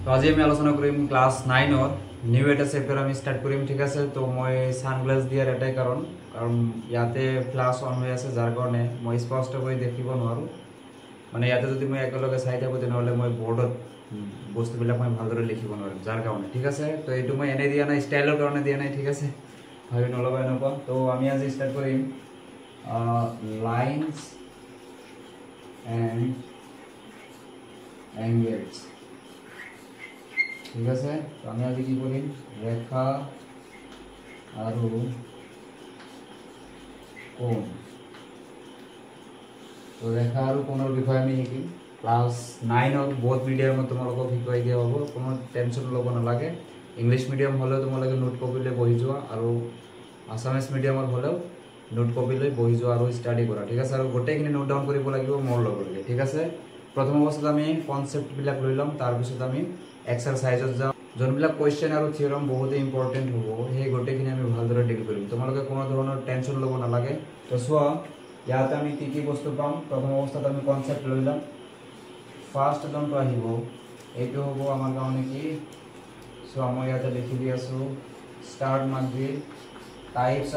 তো আজি আমি আলোচনা কৰিম ক্লাস 9 ৰ নিউ এটা চেপ্টাৰ আমি স্টাৰ্ট কৰিম ঠিক আছে। তো মই সানগ্লাস দিয়াৰ এটাই কাৰণ ইয়াতে ফ্লাশ অন হৈ আছে যাৰ কাৰণে মই স্পষ্টকৈ দেখিব নোৱাৰো। মানে ইয়াতে যদি মই একেলগে চাই থাকো তেনেহলে মই বোৰ্ডত বস্তুবিলাক মই ভালদৰে লিখিব নোৱাৰিম যাৰ কাৰণে ঠিক আছে। তো এইটো মই এনে দিয়া নাই, ষ্টাইলৰ কাৰণে দিয়া নাই ঠিক আছে, ভাবি নলবা এনেকুৱা। তো আমি আজি স্টাৰ্ট কৰিম লাইনস এণ্ড অ্যাঙ্গেলস ঠিক আছে। তো আমি আজি কি কৰিম ৰেখা আৰু কোণ। তো ৰেখা আৰু কোণৰ বিষয়ে আমি শিকিম ক্লাস 9 ৰ বহুত মিডিয়ামত তোমালোকক শিকাই দিয়া হ'ব, কোনো টেনশ্যন ল'ব নালাগে। ইংলিছ মিডিয়াম হ'লেও তোমালোকে নোট কপি লৈ বহি যোৱা আৰু আছামিজ মিডিয়ামৰ হ'লেও নোট কপি লৈ বহি যোৱা আৰু ষ্টাডি কৰা ঠিক আছে। আৰু গোটেইখিনি নোট ডাউন কৰিব লাগিব মোৰ লগতে ঠিক আছে। প্ৰথম অৱস্থাত আমি কনচেপ্টবিলাক লৈ ল'ম, তাৰপিছত আমি এক্সাৰসাইজত যাম। যোনবিলাক কুৱেশ্যন আৰু থিয়ৰম বহুতেই ইম্পৰ্টেণ্ট হ'ব সেই গোটেইখিনি আমি ভালদৰে ডিল কৰিম, তোমালোকে কোনো ধৰণৰ টেনশ্যন ল'ব নালাগে। তো চোৱা ইয়াতে আমি কি বস্তু পাম। প্ৰথম অৱস্থাত আমি কনচেপ্ট লৈ ল'ম। ফাৰ্ষ্ট যোনটো আহিব এইটো হ'ব আমাৰ কাৰণে কি, চোৱা মই ইয়াতে লিখি দি আছোঁ start mark types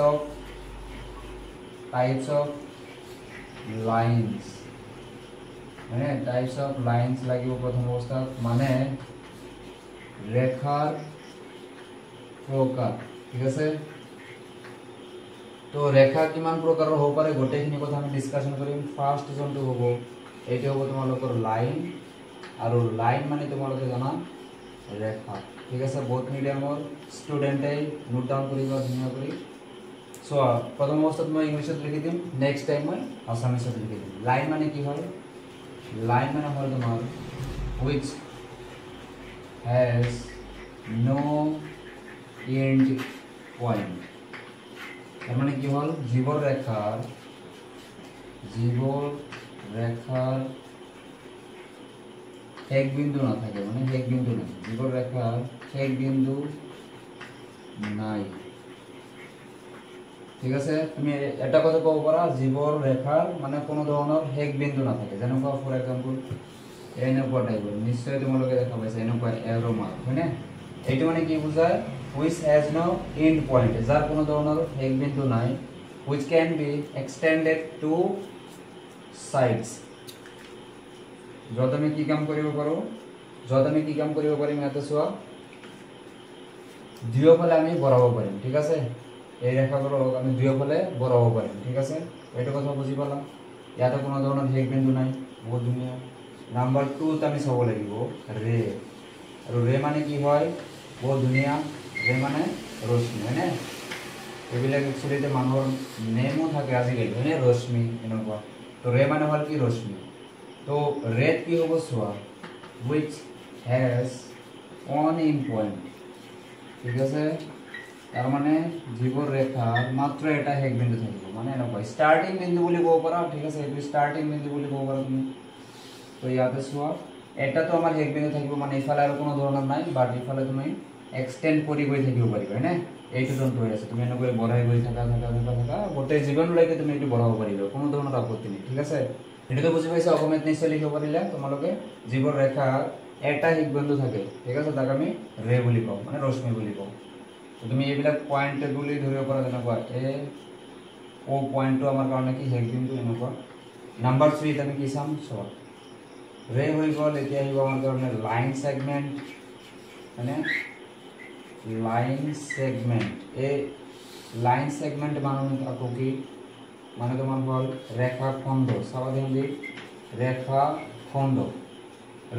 of lines, মানে টাইপস অফ লাইন্স লাগিব প্ৰথম অৱস্থাত, মানে ৰেখাৰ প্ৰকাৰ ঠিক আছে। তো ৰেখা কিমান প্ৰকাৰৰ হ'ব পাৰে গোটেইখিনি কথা আমি ডিছকাশ্যন কৰিম। ফাৰ্ষ্ট যোনটো হ'ব এইটো হ'ব তোমালোকৰ লাইন, আৰু লাইন মানে তোমালোকে জানা ৰেখা ঠিক আছে। বহুত মিডিয়ামৰ ষ্টুডেণ্টে নোট ডাউন কৰিব ধুনীয়া কৰি। চোৱা প্ৰথম অৱস্থাত মই ইংলিছত লিখি দিম, নেক্সট টাইম মই আছামিছত লিখি দিম। লাইন মানে কি হয়, লাইন মানে হ'ল তোমাৰ which has no end point। মানে কি হল জীৱৰ ৰেখাৰ শেষ বিন্দু নাথাকে, মানে শেষ বিন্দু নাই, জীৱৰ ৰেখাৰ শেষ বিন্দু নাই ঠিক আছে। তুমি এটা কথা ক'ব পাৰা জীৱৰ ৰেখাৰ মানে কোনো ধৰণৰ শেষ বিন্দু নাথাকে, যেনেকুৱা ফৰ এক্সাম্পল এনেকুৱা টাইপৰ নিশ্চয় তোমালোকে দেখা পাইছা এনেকুৱা এৰো মাৰ্ক হয়নে। এইটো মানে কি বুজায় which has no end point, যাৰ কোনো ধৰণৰ শেষ বিন্দু নাই, which can be extended to sides। য'ত আমি কি কাম কৰিব পাৰিম ইয়াতে চোৱা দুয়োফালে আমি বঢ়াব পাৰিম ঠিক আছে। এই ৰেখাবোৰক আমি দুয়োফালে বঢ়াব পাৰিম ঠিক আছে। এইটো কথা বুজি পালা। ইয়াতে কোনো ধৰণৰ শেষ বিন্দু নাই, বহুত ধুনীয়া। নাম্বাৰ 2ত আমি চাব লাগিব ৰে, আৰু ৰে মানে কি হয় বহুত ধুনীয়া, ৰে মানে ৰশ্মি হয়নে। এইবিলাক একচুৱেলি মানুহৰ নেমো থাকে আজিকালি হয়নে, ৰশ্মি এনেকুৱা। তো ৰে মানে হ'ল কি ৰশ্মি। তো ৰেত কি হ'ব চোৱা which has one end point ঠিক আছে। তাৰ মানে জীৱৰ ৰেখাৰ মাত্ৰ এটা শেষ বিন্দু থাকিব, মানে এনেকুৱা ষ্টাৰ্টিং বিন্দু বুলি ক'ব পাৰা ঠিক আছে। এইটো ষ্টাৰ্টিং বিন্দু বুলি ক'ব পাৰা তুমি। তো ইয়াতে চোৱা এটাতো আমাৰ শেষ বিন্দু থাকিব, মানে ইফালে আৰু কোনো ধৰণৰ নাই, বাট ইফালে তুমি এক্সটেণ্ড কৰি গৈ থাকিব পাৰিবা হয়নে। এইটো যোনটো হৈ আছে তুমি এনেকৈ বঢ়াই গৈ থাকা গোটেই জীৱনলৈকে তুমি এইটো বঢ়াব পাৰিবা, কোনো ধৰণৰ আপত্তি নাই ঠিক আছে। এইটোতো বুজি পাইছা, অসমীয়াত নিশ্চয় লিখিব পাৰিলে তোমালোকে। জীৱৰ ৰেখাৰ এটা শেষ বিন্দু থাকে ঠিক আছে, তাক আমি ৰে বুলি কওঁ, মানে ৰশ্মি বুলি কওঁ। তুমি এইবিলাক পইণ্ট বুলি ধৰিব পাৰা, যেনেকুৱা অ পইণ্টটো আমাৰ কাৰণে কি শেষ বিন্দু এনেকুৱা। নাম্বাৰ 3ত আমি কি চাম চোৱা ৰে হৈ গ'ল। এতিয়া আহিব আমাৰ কাৰণে লাইন ছেগমেণ্ট, মানে লাইন ছেগমেণ্ট। এই লাইন ছেগমেণ্ট মানে আকৌ কি মানে তোমাৰ হ'ল ৰেখাখণ্ড। চাবা ধ্যান দি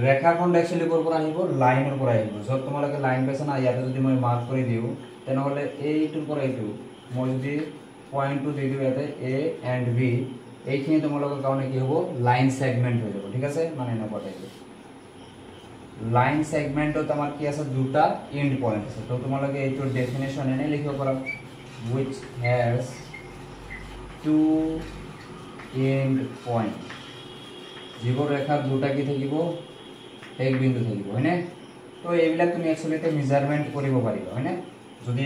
ৰেখাখণ্ড একচুৱেলি ক'ৰ পৰা আহিব, লাইনৰ পৰা আহিব। য'ত তোমালোকে লাইন পাইছা না, ইয়াতে যদি মই মাৰ্ক কৰি দিওঁ তেনেহ'লে এইটোৰ পৰা এইটো মই যদি পইণ্টটো দি দিওঁ ইয়াতে এ এণ্ড বি, এইখিনি তোমালোকৰ কাৰণে কি হ'ব লাইন ছেগমেণ্ট হৈ যাব ঠিক আছে। মানে এনেকুৱা টাইপৰ লাইন ছেগমেণ্টত আমাৰ কি আছে দুটা এণ্ড পইণ্ট আছে। তো তোমালোকে এইটোৰ ডেফিনেশ্যন এনেই লিখিব পাৰা which has two end point। জীৱৰ ৰেখাৰ দুটা কি থাকিব শেষ বিন্দু থাকিব হয়নে। তো এইবিলাক তুমি একচুৱেলি মেজাৰমেণ্ট কৰিব পাৰিবা হয়নে। যদি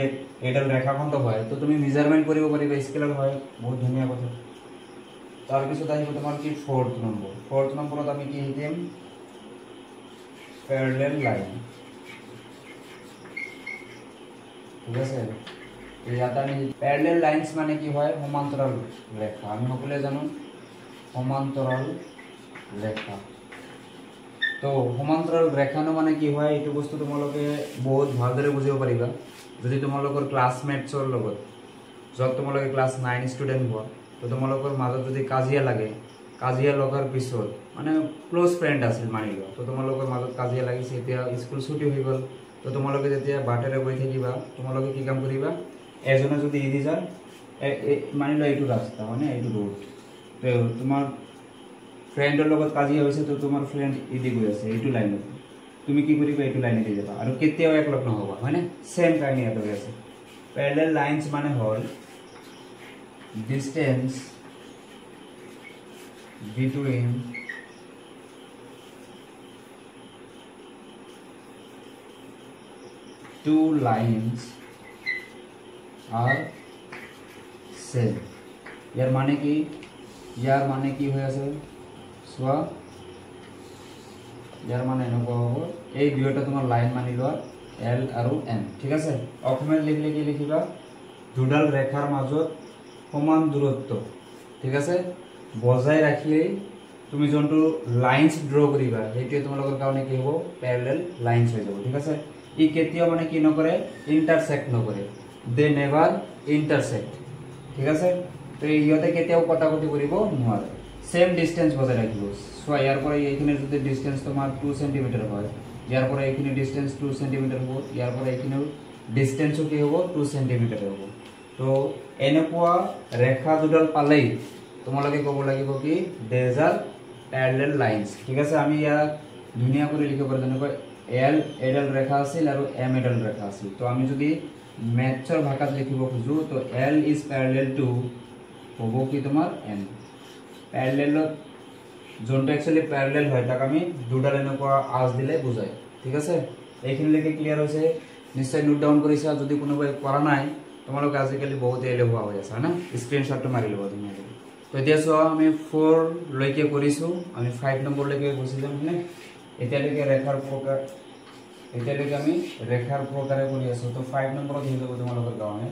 এইডাল ৰেখাখণ্ড হয় তো তুমি মেজাৰমেণ্ট কৰিব পাৰিবা, স্কেলাৰ হয়, বহুত ধুনীয়া কথা। তাৰপিছত আহিব তোমাৰ কি ফ'ৰ্থ নম্বৰত আমি কি শিকিম প্যারালাল লাইন ঠিক আছে ইয়াত আমি প্যারালাল লাইনস মানে কি হয় সমান্তরাল রেখা আমি সকলে জানো সমান্তরাল রেখা তো সমান্তরাল ৰেখানো মানে কি হয় এইটো বস্তু তোমালোকে বহুত ভালদৰে বুজিব পাৰিবা যদি তোমালোকৰ ক্লাছমেটছৰ লগত যত তোমালোকে ক্লাস 9 ষ্টুডেন্ট হোৱা তো তোমালোকৰ মাজত যদি কাজিয়া লাগে কাজিয়া লগাৰ পিছত মানে ক্লোজ ফ্ৰেন্ড আছিল মানি লোৱা তো তোমালোকৰ মাজত কাজিয়া লাগিছে এতিয়া স্কুল ছুটি হৈ গল তো তোমালোকে যেতিয়া বাটেৰে গৈ থাকিবা তোমালোকে কি কাম কৰিবা এজনে যদি এৰি যায় মানি লোৱা এইটো ৰাস্তা মানে এইটো ৰোড তো তোমাৰ ফ্ৰেন্ডৰ লগত কাজিয়া হৈছে তো তোমাৰ ফ্ৰেন্ড ইদি গৈ আছে এইটো লাইনত তুমি কি কৰিবা এইটো লাইনে দি যাবা আৰু কেতিয়াও একলগ নহবা মানে সেম কাহিনী এটা হৈ আছে প্যারালাল লাইনস মানে হল ডিসটেন্স বিটুইন টু লাইনস আর সেম ইয়ার মানে কি হৈ আছে সোয়া यार माने এনেকুৱা হ'ব এই দুইটা তোমাৰ লাইন মানি লোৱা L আৰু M ঠিক আছে অসমীয়াত লিখলে কি লিখিবা দুডাল ৰেখাৰ মাজত সমান দূৰত্ব ঠিক আছে বজাই ৰাখিলে তুমি যোনটো লাইনস ড্ৰ কৰিবা সেইটো তোমালোকৰ কাৰণে কি হ'ব প্যাৰালাল লাইনস হৈ যাব ঠিক আছে ই কেতিয়াও মানে কি নকৰে ইন্টাৰসেক্ট নকৰে দে নেভাৰ ইন্টাৰসেক্ট ঠিক আছে তো ইহতে কেতিয়াও কটাকটি কৰিব নোৱাৰে সেম ডিসটেন্স বজাই ৰাখিব সো ইয়াৰ পৰা এইখিনি যদি ডিসটেন্স তোমাৰ 2 সেমি হয় ইয়াৰ পৰা এইখিনি ডিসটেন্স 2 সেমি হ'ব ইয়াৰ পৰা এইখিনি ডিসটেন্সও কি হ'ব 2 সেমি হ'ব তো এনেকুৱা ৰেখা দুডাল পালেই তোমালোকে ক'ব লাগিব কি দেজ আৰ প্যাৰালাল লাইনস ঠিক আছে আমি ইয়াক ধুনিয়া কৰি লিখিব পাৰো যেনেকৈ L এডাল ৰেখা আছিল আৰু M এডাল ৰেখা আছিল তো আমি যদি ম্যাথছৰ ভাষাত লিখিব খুজো তো L ইজ প্যাৰালাল টু হ'ব কি তোমাৰ M প্যাৰালাল जोनটো एक्चुअली প্যাৰালাল হয় তাক আমি দুডাল এনেকুৱা আজ দিলে বুজায় ঠিক আছে এইখিনিলৈকে ক্লিয়াৰ হৈছে নিশ্চয় নোট ডাউন কৰিছা যদি কোনোবাই কৰা নাই তোমালোকে আজিকালি বহুত এলেহুৱা হৈ আছে না স্ক্ৰিনশ্বটটো মাৰি লবা তুমি তো এতিয়া চোৱা আমি 4 লৈকে কৰিছো আমি 5 নম্বৰ লৈকে গুছি যাম হনে এতিয়ালৈকে ৰেখাৰ প্ৰকাৰ এতিয়ালৈকে আমি ৰেখাৰ প্ৰকাৰে কৰি আছো তো 5 নম্বৰত হৈ যাব তোমালোকৰ কাৰণে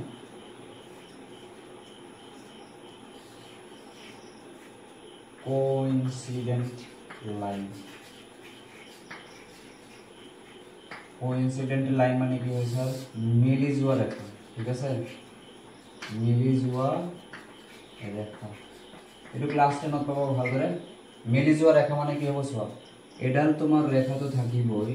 coincident line মানে কি হৈছে মিলি যোৱা ৰেখা ঠিক আছে মিলি যোৱা ৰেখা এটো ক্লাস 10 ত পাব ভালদৰে মিলি যোৱা ৰেখা মানে কি হ'ব চোৱা এডাল তোমাৰ ৰেখাটো থাকিবই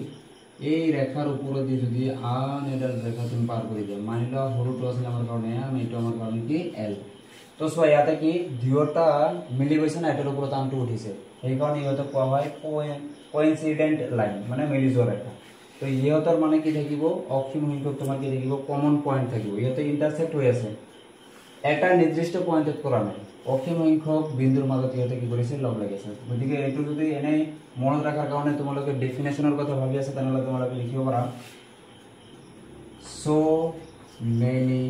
এই ৰেখাৰ ওপৰত দি যদি আন এডাল ৰেখা তুমি পাৰ কৰি দিয়া মানি লোৱা হৰুটো আছিল আমাৰ কাৰণে আমি এইটো আমাৰ কাৰণে কি L তো সো ইয়াতে কি দুয়োটা মিলি গৈছে না এটাৰ ওপৰত আনটো উঠিছে এই কাৰণে ইহতে কোৱা হয় কোইনসিডেন্ট লাইন মানে মিলি যোৱা ৰেখা তো ইহতৰ মানে কি থাকিব অসীম সংখ্যক তোমাৰ কি থাকিব কমন পয়েন্ট থাকিব ইহতে ইন্টাৰসেক্ট হৈ আছে এটা নিৰ্দিষ্ট পয়েন্টত কৰা নাই অসীম সংখ্যক বিন্দুৰ মাজত ইহতে কি কৰিছে লগ লাগিছে গতিকে এটো যদি এনে মনত ৰাখাৰ কাৰণে তোমালোকে ডেফিনেশনৰ কথা ভাবি আছে তেনেহলে তোমালোকে লিখিব পাৰা so many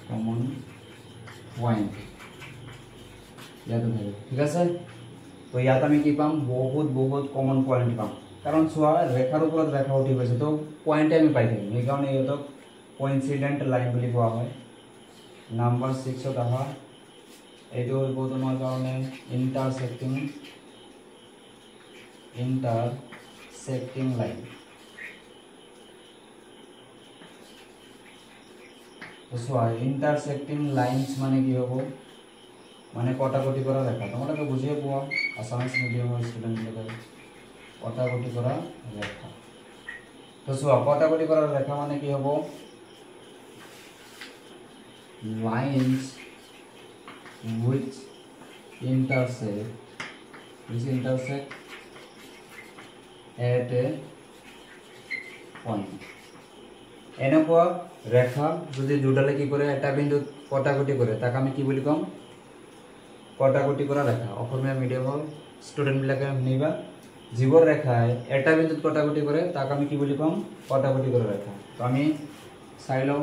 common point ইয়াতে থাকে ঠিক আছে তো ইয়াত আমি কি পাম বহুত বহুত কমন পয়েন্ট পাম কাৰণ সোয়া ৰেখাৰ ওপৰত ৰেখা উঠি গৈছে তো পয়েন্ট আমি পাই থাকিম এই কাৰণে ইহতক কোইনসিডেন্ট লাইন বুলি কোৱা হয় নাম্বাৰ 6 ত আহা এইটো হ'ব তোমাৰ কাৰণে ইন্টাৰসেক্টিং লাইন তো সোয়া ইন্টাৰসেক্টিং লাইনস মানে কি হ'ব মানে কটাকটি কৰা ৰেখা তোমালোকে বুজিয়ে পোৱা আসামিজ মিডিয়ামৰ ষ্টুডেন্ট বিলাকে কটাকটি কৰা ৰেখা তো সোয়া কটাকটি কৰা ৰেখা মানে কি হ'ব lines which intersect at a point এনেকুৱা ৰেখা যদি দুডালে কি কৰে এটা বিন্দুত কটাকটি কৰে তাক আমি কি বুলি কম কটাকটি কৰা ৰেখা অসমীয়া মিডিয়ামৰ ষ্টুডেন্ট বিলাকে নিবা জীবৰ ৰেখায় এটা বিন্দুত কটাকটি কৰে তাক আমি কি বুলি কম কটাকটি কৰা ৰেখা তো আমি চাই লও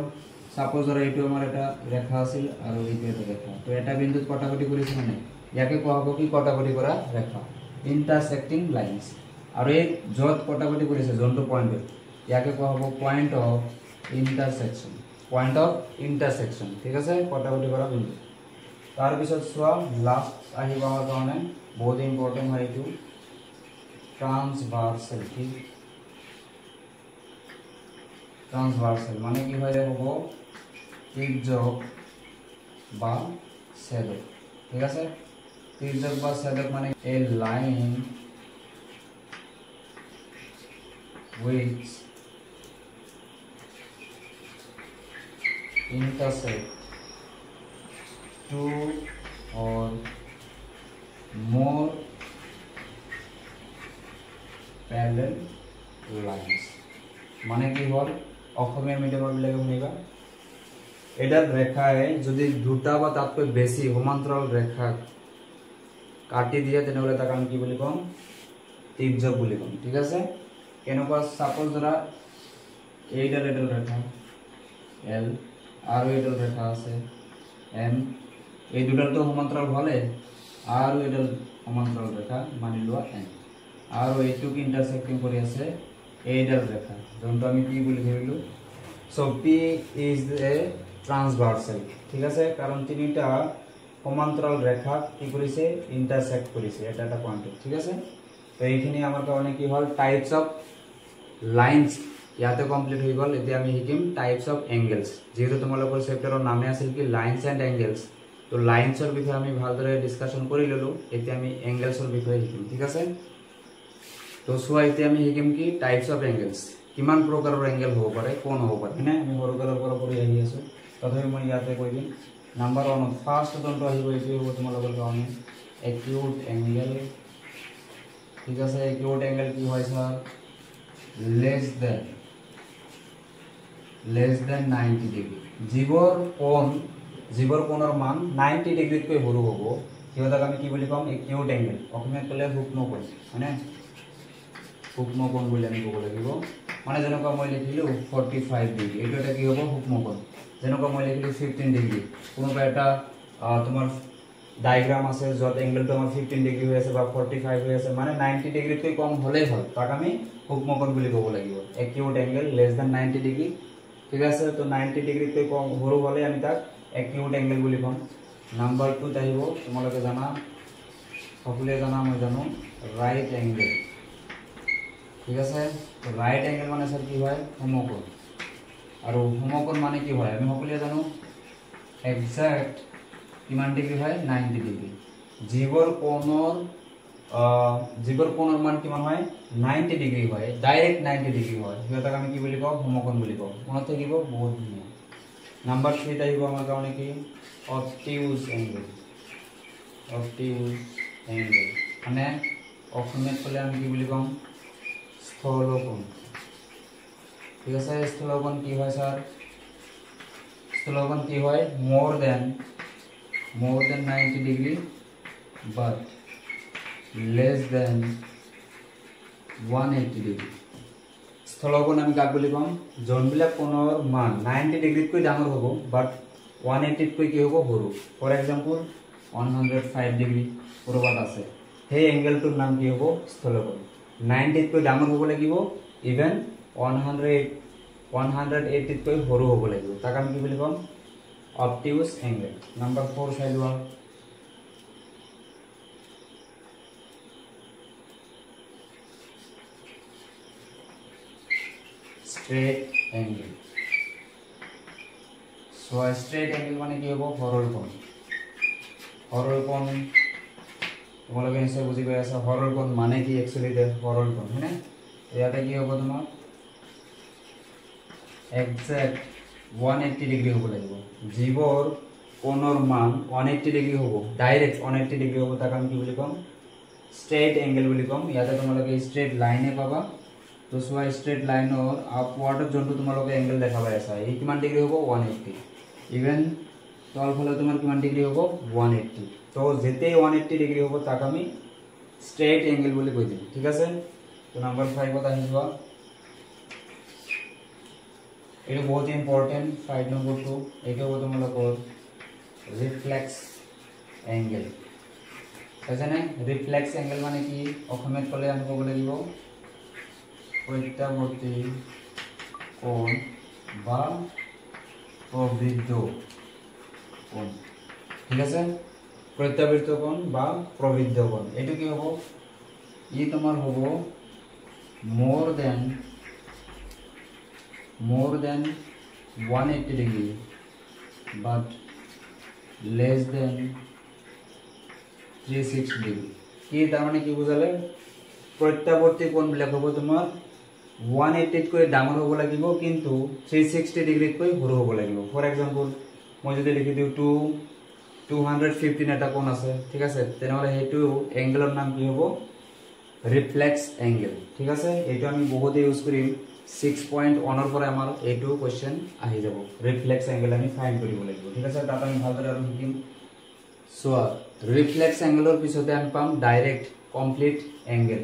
সাপোজ ধৰ এইটো আমাৰ এটা ৰেখা আছিল আৰু এইটো এটা ৰেখা তো এটা বিন্দুত কটাকটি কৰিছে মানে ইয়াকে কোৱা হ'ব কি কটাকটি কৰা ৰেখা ইন্টাৰসেক্টিং লাইনস আৰু এই যত কটাকটি কৰিছে যোনটো পইণ্ট ইয়াকে কোৱা হ'ব পইণ্ট অফ ইন্টাৰসেকশন ঠিক আছে কটাকটি কৰা বিন্দু তাৰ পিছত চোৱা লাষ্ট আহিব আমাৰ কাৰণে বহুত ইম্পৰ্টেন্ট হয় এইটো ট্ৰান্সভাৰ্সাল মানে কি হয় হ'ব তিৰ্যক বা ছেদক ঠিক আছে তিৰ্যক বা ছেদক মানে a line which intersect two or more parallel lines মানে কি হল অসমীয়া মিডিয়ামৰ বিলাকে শুনিবা এডাল ৰেখায়ে যদি দুটা বা তাতকৈ বেছি সমান্তৰাল ৰেখা কাটি দিয়ে তেনেহলে তাক আমি কি বুলি কম তিৰ্যক বুলি কম ঠিক আছে কেনেকুৱা সাপোজ ধৰা এইডাল ৰেখা L আৰু এইডাল ৰেখা আছে M এই দুটাটো সমান্তৰাল হলে আৰু এইডাল সমান্তৰাল ৰেখা মানি লোৱা N আৰু এইটোক ইন্টাৰসেক্টিং কৰি আছে এইডাল ৰেখা যোনটো আমি কি বুলি ধৰিলো সো P ইজ এ ট্ৰান্সভাৰ্সাল ঠিক আছে কাৰণ তিনিটা সমান্তৰাল ৰেখা কি কৰিছে ইন্টাৰসেক্ট কৰিছে এটা এটা পয়েন্ট ঠিক আছে তো এইখিনি আমাৰ কাৰণে কি হল টাইপস অফ লাইনস ইয়াতে কমপ্লিট হৈ গল এতিয়া আমি শিকিম টাইপস অফ এঙ্গেলস যেহেতু তোমালোকৰ চেপ্টাৰৰ নামে আছিল কি লাইনস এন্ড এঙ্গেলস তো লাইনসৰ বিষয়ে আমি ভালদৰে ডিসকাশন কৰি ললো এতিয়া আমি এঙ্গেলসৰ বিষয়ে শিকিম ঠিক আছে তো সোয়া এতিয়া আমি শিকিম কি টাইপস অফ এঙ্গেলস কিমান প্ৰকাৰৰ এঙ্গেল হ'ব পাৰে কোন হ'ব পাৰে মানে আমি সৰুকালৰ পৰা কৰি আহি আছো তথাপি মই ইয়াতে কৈ দিম নাম্বাৰ 1 ফাৰ্স্ট যোনটো আহিব এইটো হ'ব তোমালোকৰ কাৰণে একিউট এঙ্গেল ঠিক আছে একিউট এঙ্গেল কি হয় স্যাৰ লেস দেন 90 ডিগ্ৰি জীৱৰ কোণৰ মান 90 ডিগ্ৰীতকৈ সৰু হ'ব কিয়দাক আমি কি বুলি কম একিউট এঙ্গেল অসমীয়াত ক'লে সূক্ষ্ম কোণ মানে সূক্ষ্ম কোণ বুলি আমি ক'ব লাগিব মানে যেনেকুৱা মই লিখিলো 45 ডিগ্ৰী এইটো এটা কি হ'ব সূক্ষ্ম কোণ যেনেকুৱা মই লিখিলো 15 ডিগ্ৰী কোনোবা এটা তোমাৰ ডায়াগ্ৰাম আছে যত এঙ্গেলটো আমাৰ 15 ডিগ্ৰী হৈ আছে বা 45 হৈ আছে মানে 90 ডিগ্ৰীতকৈ কম হলেই হ'ল তাক আমি সূক্ষ্ম কোণ বুলি ক'ব লাগিব acute angle less than 90 degree ঠিক আছে তো 90 ডিগ্ৰীতকৈ কম সৰু হলে আমি তাক একিউট এঙ্গেল বুলি কম নাম্বাৰ 2 আহিব তোমালোকে জানা সকলোৱে জানা মই জানো ৰাইট এঙ্গেল ঠিক আছে তো ৰাইট এঙ্গেল মানে স্যাৰ কি হয় সমকোণ আৰু সমকোণ মানে কি হয় আমি সকলোৱে জানো এক্সাক্ট কিমান ডিগ্ৰী হয় 90 ডিগ্ৰী জীৱৰ কোণৰ মান কিমান হয় 90 ডিগ্ৰী হয় ডাইৰেক্ট 90 ডিগ্ৰী হয় হেতাক আমি কি বুলি কওঁ সমকোণ বুলি কওঁ মনত থাকিব বহুত ধুনীয়া নাম্বার 3 আহিব আমাৰ কাৰণে কি অবটিউজ এঙ্গেল মানে অসমীয়াত ক'লে আমি কি বুলি কওঁ স্থলকোণ ঠিক আছে স্থলকোণ কি হয় স্যার স্থলকোণ কি হয় more than 90 degree but less than 180 degree স্থলকোণ আমি কাক বুলি কম যোনবিলাক কোণৰ মান 90 ডিগ্ৰীতকৈ ডাঙৰ হ'ব but 180 তকৈ কি হ'ব সৰু ফৰ এক্সাম্পল 105 ডিগ্ৰী কৰবাত আছে সেই এঙ্গেলটোৰ নাম কি হ'ব স্থলকোণ 90 তকৈ ডাঙৰ হ'ব লাগিব ইভেন 180 তকৈ সৰু হ'ব লাগিব তাক আমি কি বুলি কম অবটিউজ এঙ্গেল নাম্বার 4 চাই লোৱা straight angle so straight angle মানে কি হ'ব সৰল কোণ তোমালোকে নিশ্চয় বুজি পাই আছা সৰল কোণ মানে কি একচুয়ালি সৰল কোণ হয়নে ইয়াতে কি হ'ব তোমাৰ এক্সাক্ট 180 ডিগ্ৰী হ'ব লাগিব জীৱৰ কোণৰ মান 180 ডিগ্ৰী হ'ব ডাইৰেক্ট 180 ডিগ্ৰী হ'ব তাক আমি কি বুলি কম স্ট্রেট এঙ্গেল বুলি কম ইয়াতে তোমালোকে স্ট্রেট লাইনে পাবা তো সোয়া স্ট্রেট লাইনৰ আপওয়াৰ্ডত যোনটো তোমালোকে এঙ্গেল দেখা পাই আছা এই কিমান ডিগ্ৰী হ'ব 180 ইভেন তল ফালে তোমাৰ কিমান ডিগ্ৰী হ'ব 180 তো যেতে 180 ডিগ্ৰী হ'ব তাক আমি স্ট্রেট এঙ্গেল বুলি কৈ দিম ঠিক আছে তো নাম্বার 5 ত আহি যোৱা এটা বহুত ইম্পৰ্টেন্ট 5 নম্বৰ 2 এটা হ'ব তোমালোকৰ রিফ্লেক্স এঙ্গেল এখানে রিফ্লেক্স অ্যাঙ্গেল মানে কি অসমীয়াত ক'লে আমি ক'ব লাগিব প্ৰত্যাৱৰ্তী কোণ বা প্ৰবৃদ্ধ কোণ ঠিক আছে প্ৰত্যাবৃত্ত কোণ বা প্ৰবৃদ্ধ কোণ এইটো কি হ'ব ই তোমাৰ হ'ব more than 180 degree but less than 360 degree কি তাৰ মানে কি বুজালে প্ৰত্যাবৰ্তী কোণ বিলাক হ'ব তোমাৰ 180 কৈ ডাঙৰ হ'ব লাগিব কিন্তু 360 ডিগ্ৰী কৈ সৰু হ'ব লাগিব ফৰ এক্সাম্পল মই যদি লিখি দিও 215 এটা কোণ আছে ঠিক আছে তেনেহলে হেতু এংগেলৰ নাম কি হ'ব ৰিফ্লেক্স অ্যাঙ্গেল ঠিক আছে এইটো আমি বহুত ইউজ কৰিম 6.1 ৰ পৰা আমাৰ এইটো কোৱেশ্চন আহি যাব ৰিফ্লেক্স অ্যাঙ্গেল আমি ফাইন্ড কৰিব লাগিব ঠিক আছে তাত আমি ভালদৰে আৰু শিকিম সো ৰিফ্লেক্স অ্যাঙ্গেলৰ পিছতে আমি পাম direct complete angle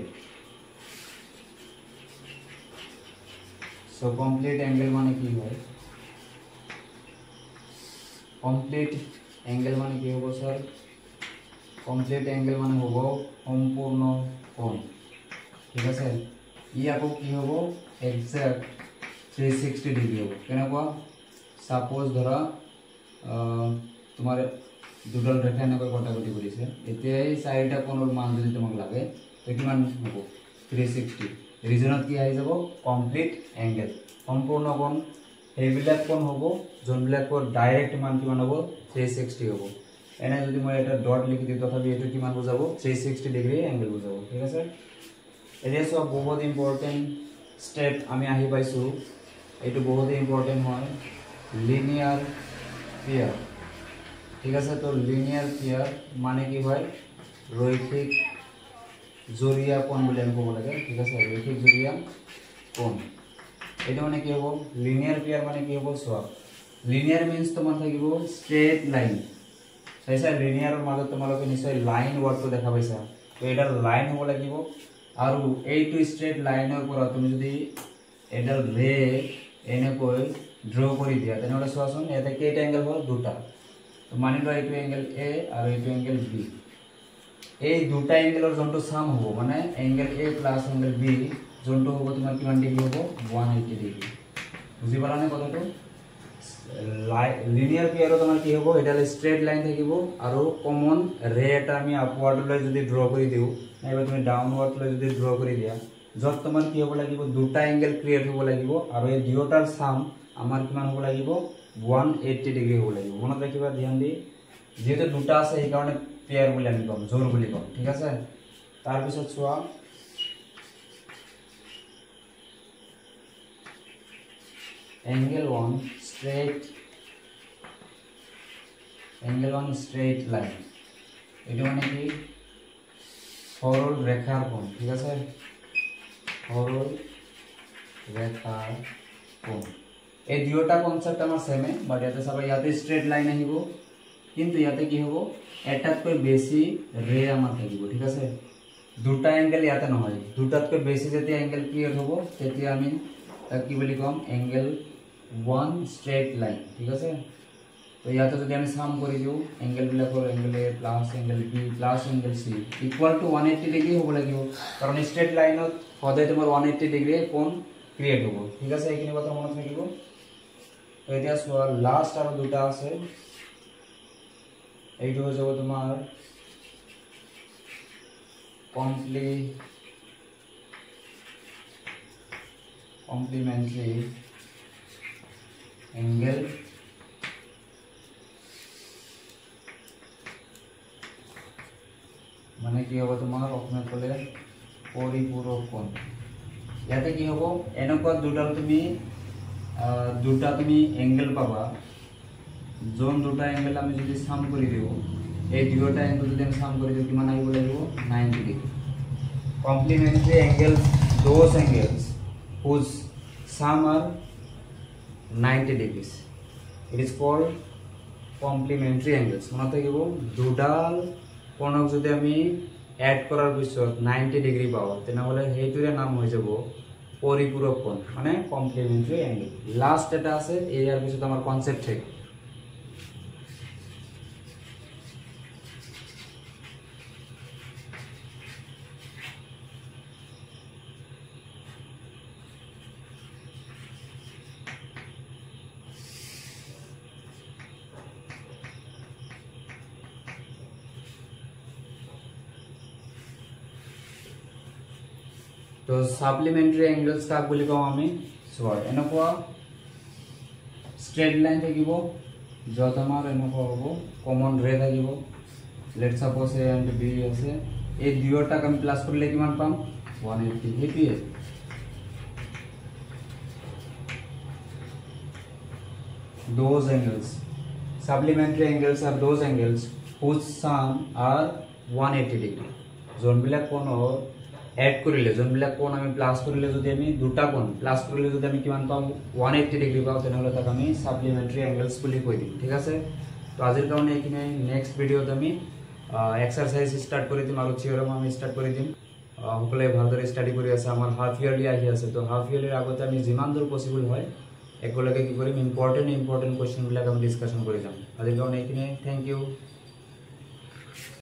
so complete angle মানে কি হয় কমপ্লিট অ্যাঙ্গেল মানে কি হ'ব স্যার কমপ্লিট অ্যাঙ্গেল মানে হ'ব সম্পূৰ্ণ কোণ ঠিক আছে ই আকৌ কি হ'ব এক্সাক্ট 360 ডিগ্ৰী হ'ব কেনেকুৱা সাপোজ ধৰা তোমাৰ দুডাল ৰেখা এনেকৈ কটাকটি কৰিছে এতিয়া এই চাৰিটা কোণৰ মান যদি তোমাক লাগে তো কিমান হ'ব 360 ৰিজনত কি আহি যাব কমপ্লিট অ্যাঙ্গেল সম্পূৰ্ণ কোণ এইবিলাক কোণ হ'ব যোনবিলাকৰ ডাইৰেক্ট মান কিমান হ'ব 360 হ'ব এনে যদি মই এটা ডট লিখি দিও তথাপি এটো কিমান বুজাবো 360 ডিগ্ৰী অ্যাঙ্গেল বুজাবো ঠিক আছে এতিয়া সব বহুত ইম্পৰ্টেন্ট স্টেপ আমি আহি পাইছো এটো বহুত ইম্পৰ্টেন্ট হয় লিনিয়াৰ পেয়াৰ ঠিক আছে তো লিনিয়াৰ পেয়াৰ মানে কি হয় রৈখিক জড়িয়া কোণ বুলি আমি ক'ব লাগে ঠিক আছে রৈখিক জড়িয়া কোণ এটা মানে কি হ'ব লিনিয়াৰ পেয়াৰ মানে কি হ'ব সব লিনিয়াৰ মিন্স তোমাৰ থাকিব স্ট্ৰেট লাইন ऐसा लिनियर মাজত তোমালোকে নিশ্চয় লাইন ওয়াৰ্ডটো দেখা পাইছা তো এটা লাইন হ'ব লাগিব আৰু এইটো স্ট্ৰেট লাইনৰ পৰা তুমি যদি এডাল ৰে এনেকৈ ড্ৰ কৰি দিয়া তেনেহলে চোৱাচোন এটা কেইটা এংগেল হ'ল দুটা তো মানি লোৱা এইটো এংগেল এ আৰু এইটো এংগেল বি এই দুটা এংগেলৰ যোনটো সাম হ'ব মানে angle A plus angle B যোনটো হ'ব তোমাৰ কিমান ডিগ্ৰী হ'ব 180 ডিগ্ৰী বুজি পালানে কথাটো লিনিয়াৰ পেয়াৰ তোমাৰ কি হ'ব এডাল স্ট্ৰেট লাইন থাকিব আৰু কমন ৰে এটা আমি আপওয়াৰ্ড লৈ যদি ড্ৰ কৰি দিও নাইবা তুমি ডাউনওয়াৰ্ড লৈ যদি ড্ৰ কৰি দিয়া যত তোমাৰ কি হ'ব লাগিব দুটা এংগেল ক্ৰিয়েট হ'ব লাগিব আৰু এই দুটাৰ সাম আমাৰ কিমান হ'ব লাগিব 180 ডিগ্ৰী হ'ব লাগিব মনত ৰাখিবা ধ্যান দি যেহেতু দুটা আছে এই কাৰণে পেয়াৰ বুলি আমি কম জোৰ বুলি কম ঠিক আছে তাৰ পিছত চোৱা angle on straight line এটা মানে কি সৰল ৰেখাৰ কোণ ঠিক আছে সৰল ৰেখাৰ কোণ এই দুটা কনসেপ্ট আমাৰ সেমে বাট ইয়াতে সবাই ইয়াতে স্ট্ৰেট লাইন আহিব কিন্তু ইয়াতে কি হ'ব এটাতকৈ বেছি ৰে আমাৰ থাকিব ঠিক আছে দুটা এংগেল ইয়াতে নহয় দুটাতকৈ বেছি যেতিয়া এংগেল ক্লিয়ার হ'ব তেতিয়া আমি তাক কি বুলি কম এংগেল one straight line ঠিক আছে তো ইয়াতে যদি আমি সাম কৰি দিও এংগেল বিলাকৰ angle A plus angle B plus angle C equal to 180 degree হ'ব লাগিব কাৰণ স্ট্ৰেট লাইনত সদায় তোমাৰ 180 ডিগ্ৰী কোণ ক্ৰিয়েট হ'ব ঠিক আছে এইখিনি কথা মনত ৰাখিব তো এতিয়া চোৱা লাষ্ট আৰু দুটা আছে এইটো হৈ যাব তোমাৰ কমপ্লিমেন্টাৰি एंगल माने কি হ'ব তোমাৰ অসমীয়া ক'লে পৰিপূৰক কোণ ইয়াতে কি হ'ব এনেকুৱা দুটা তুমি এংগেল পাবা जोन দুটা এংগেল আমি যদি সাম কৰি দিও এই দুটা এংগেল যদি আমি সাম কৰি দিও কিমান আহিব লাগিব 90 degree complementary angle those angles whose sum are 90 degrees it is called complementary angles মনত থাকিব দুডাল কোণক যদি আমি এড কৰাৰ পিছত 90 ডিগ্ৰী পাও তেনেহলে হেইটোৰে নাম হৈ যাব পৰিপূৰক কোণ মানে কমপ্লিমেন্টাৰি এংগেল লাষ্ট এটা আছে ইয়াৰ পিছত আমাৰ কনসেপ্ট থাকে তো সাপ্লিমেন্টাৰি এংগেলস কাক বুলি কওঁ আমি চোৱা এনেকুৱা স্ট্ৰেট লাইন থাকিব যত আমাৰ এনেকুৱা হ'ব কমন ৰে থাকিব let suppose A and B আছে এই দুয়োটাক আমি প্লাস কৰিলে কিমান পাম 180 হেপিয়ে those angles supplementary angles are those angles whose sum are 180 degree যোনবিলাক কোণৰ এড কৰিলে যোনবিলাক কোণ আমি প্লাস কৰিলে যদি আমি দুটা কোণ প্লাস কৰিলে যদি আমি কিমান পাম 180 ডিগ্ৰী পাওঁ তেনেহলে তাক আমি সাপ্লিমেন্টাৰি এংগেলস বুলি কৈ দিম ঠিক আছে তো আজিৰ কাৰণে এইখিনি নেক্সট ভিডিওত আমি এক্সাৰসাইজ স্টাৰ্ট কৰি দিম আৰু থিওৰাম আমি স্টাৰ্ট কৰি দিম সকলে ভালদৰে স্টাডি কৰি আছে আমাৰ হাফ ইয়াৰলি আহি আছে তো হাফ ইয়াৰলিৰ আগতে আমি যিমান দূৰ পসিবল হয় একেলগে কি কৰিম ইম্পৰ্টেন্ট কোৱেশ্চন বিলাক আমি ডিসকাশন কৰি যাম আজিৰ কাৰণে এইখিনি থ্যাংক ইউ